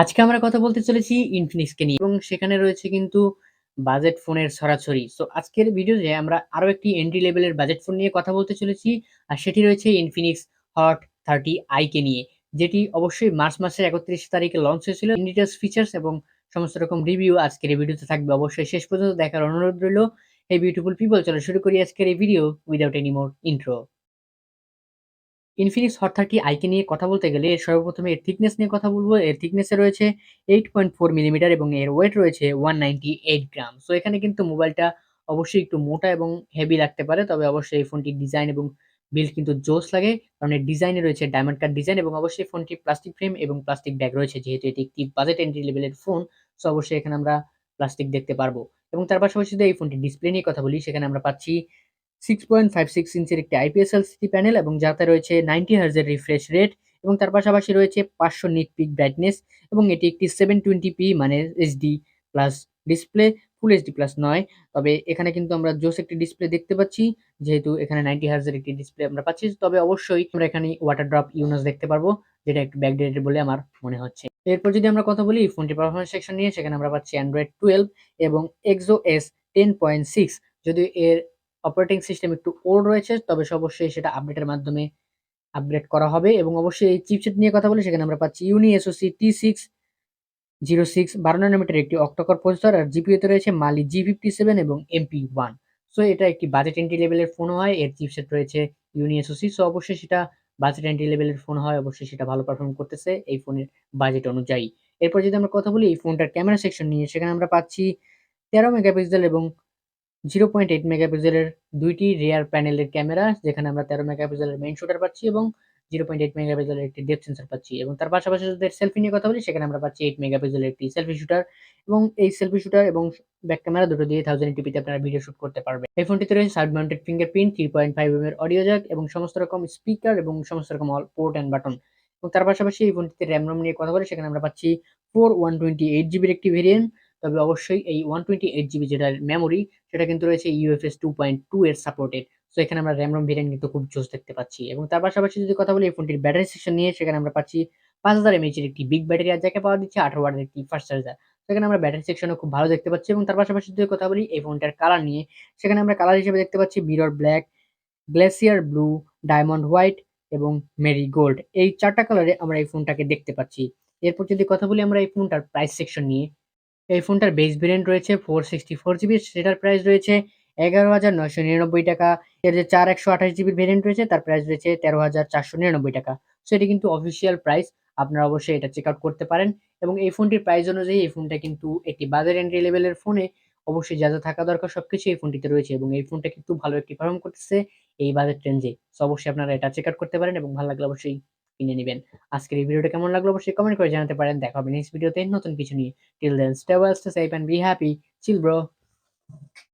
আজকে আমরা কথা বলতে চলেছি ইনফিনিক্সকে নিয়ে এবং সেখানে রয়েছে কিন্তু বাজেট ফোনের ছড়াছড়ি। সো আজকের ভিডিওতে আমরা আরো একটি এন্ট্রি লেভেলের বাজেট ফোন নিয়ে কথা বলতে চলেছি। আর সেটি রয়েছে ইনফিনিক্স হট 30i কে নিয়ে, যেটি অবশ্যই মার্চ মাসের 31 তারিখে লঞ্চ হয়েছিল। ইন ডিটেইলস ফিচার্স এবং সমস্ত রকম রিভিউ আজকের এই ভিডিওতে থাকবে। অবশ্যই শেষ পর্যন্ত দেখার অনুরোধ রইল। এই বিউটিফুল পিপল, চলো শুরু করি আজকের এই video without any more intro. Infinix hot 30i কে নিয়ে কথা বলতে গেলে এর সর্বপ্রথমে এর থিকনেস নিয়ে কথা বলবো। এর থিকনেসে রয়েছে 8.4 মিলিমিটার এবং এর ওয়েট রয়েছে 198 গ্রাম। সো এখানে কিন্তু মোবাইলটা অবশ্যই একটু মোটা এবং হেভি লাগতে পারে, তবে অবশ্যই এই ফোনটির ডিজাইন এবং বিল্ড কিন্তু জোস লাগে, কারণ এর ডিজাইনে রয়েছে ডায়মন্ড কাট ডিজাইন এবং অবশ্যই ফোনটি প্লাস্টিক ফ্রেম এবং প্লাস্টিক ব্যাগ রয়েছে। যেহেতু এটি একটি বাজেট এন্ট্রি লেভেলের ফোন, সো অবশ্যই এখানে আমরা প্লাস্টিক দেখতে পারবো। এবং তার পাশাপাশি যদি এই ফোনটির ডিসপ্লে নিয়ে কথা বলি, সেখানে আমরা পাচ্ছি 6.56 ইঞ্চির একটি আইপিএস এলসিডি প্যানেল এবং যাতে রয়েছে 90 হার্জের রিফ্রেশ রেট এবং তার পাশাপাশি রয়েছে 500 নিট পিক ব্রাইটনেস এবং এটি একটি 720p মানে HD plus display, full HD plus নয়। তবে এখানে কিন্তু আমরা জোস একটি ডিসপ্লে দেখতে পাচ্ছি, যেহেতু এখানে 90 হার্জের একটি ডিসপ্লে আমরা পাচ্ছি। তবে অবশ্যই আমরা এখানে ওয়াটার ড্রপ ইউএনএস দেখতে পারবো, যেটা একটু ব্যাকডেটেড বলে আমার মনে হচ্ছে। এরপর যদি আমরা কথা বলি ফোনটির পারফরমেন্স সেকশন নিয়ে, সেখানে আমরা পাচ্ছি অ্যান্ড্রয়েড 12 এবং এক্সো এস 10.6। যদি এর অপারেটিং সিস্টেম একটু ওল্ড রয়েছে, তবে অবশ্যই সেটা আপডেটের মাধ্যমে আপগ্রেড করা হবে। এবং অবশ্যই এই চিপসেট নিয়ে কথা বলি, সেখানে আমরা পাচ্ছি ইউনি এসওসি T606 12 ন্যানোমিটার একটি অক্টোকর প্রসেসর, আর জিপিইউ তে রয়েছে মালি G57 এবং MP1। সো এটা একটি বাজেট এন্ট্রি লেভেলের ফোন হয়, এর চিপসেট রয়েছে ইউনি এসওসি। সো অবশ্যই সেটা বাজেট এন্ট্রি লেভেলের ফোন হয়, অবশ্যই সেটা ভালো পারফর্ম করতেছে এই ফোনের বাজেট অনুযায়ী। এরপর যদি আমরা কথা বলি এই ফোনটার ক্যামেরা সেকশন নিয়ে, সেখানে আমরা পাচ্ছি 13 মেগাপিক্সেল এবং 0.8 মেগাপিক্সেলের দুইটি রিয়ার প্যানেলের ক্যামেরা, যেখানে আমরা 13 মেগাপিক্সেলের মেইন শুটার পাচ্ছি এবং 0.8 মেগাপিক্সেলের একটি ডেপথ সেন্সর পাচ্ছি। এবং তার পাশাপাশি যদি সেলফি নিয়ে কথা বলি, সেখানে আমরা পাচ্ছি 8 মেগাপিক্সেলের একটি সেলফি শুটার এবং এই সেলফি শুটার এবং ব্যাক ক্যামেরা দুটো দিয়ে 1080p তে আপনারা ভিডিও শুট করতে পারবেন। এই ফোনটিতে রয়েছে সাইড মাউন্টেড ফিঙ্গারপ্রিন্ট, 3.5 এর অডিও জ্যাক এবং সমস্ত রকম স্পিকার এবং সমস্ত রকম অল পোর্ট এন্ড বাটন। এবং তার পাশাপাশি এই ফোনটিতে র্যাম রোম নিয়ে কথা বলি, সেখানে আমরা পাচ্ছি 128 জিবির একটি ভেরিয়েন্ট। তবে অবশ্যই এই 128 জিবি যেটা মেমোরি, সেটা কিন্তু রয়েছে ইউএফএস 2.2 এর সাপোর্টেড। সো এখানে আমরা র্যাম রোম ভেরিয়েন্ট কিন্তু খুব জোস দেখতে পাচ্ছি। এবং তার পাশাপাশি যদি কথা বলি এই ফোনটির ব্যাটারি সেকশন নিয়ে, সেখানে আমরা পাচ্ছি 5000 এমএএইচ এর একটি বিগ ব্যাটারি, আর যাকে পাওয়া দিচ্ছে 18 ওয়াটের একটি ফাস্ট চার্জার। সেখানে আমরা ব্যাটারি সেকশনও খুব ভালো দেখতে পাচ্ছি। এবং তার পাশাপাশি যদি কথা বলি এই ফোনটার কালার নিয়ে, সেখানে আমরা কালার হিসেবে দেখতে পাচ্ছি mirror black, glacier blue, diamond white এবং মেরি গোল্ড। এই 4টা কালারে আমরা এই ফোনটাকে দেখতে পাচ্ছি। এরপর যদি কথা বলি আমরা এই ফোনটার প্রাইস সেকশন নিয়ে, এই ফোনটার বেস ভেরিয়েন্ট রয়েছে 464 জিবি, সেটার প্রাইস রয়েছে 11,999 টাকা। এর যে 4128 জিবির ভেরিয়েন্ট রয়েছে, তার প্রাইস রয়েছে 13,499 টাকা। সো এটি কিন্তু অফিসিয়াল প্রাইস, আপনারা অবশ্যই এটা চেক আউট করতে পারেন। এবং এই ফোনটির প্রাইস অনুযায়ী এই ফোনটা কিন্তু একটি বাজার এন্ট্রি লেভেলের ফোনে অবশ্যই যা যা থাকা দরকার সবকিছু এই ফোনটিতে রয়েছে, এবং এই ফোনটা কিন্তু ভালো একটি পারফর্ম করতেছে এই বাজেট রেঞ্জে। সো অবশ্যই আপনারা এটা চেক আউট করতে পারেন এবং ভালো লাগলে অবশ্যই কিনে নেবেন। আজকের এই ভিডিওটা কেমন লাগলো অবশ্যই কমেন্ট করে জানাতে পারেন। দেখা হবে নেক্সট ভিডিওতে নতুন কিছু নিয়ে। Till then, stay well, stay safe, and be happy. Chill, bro.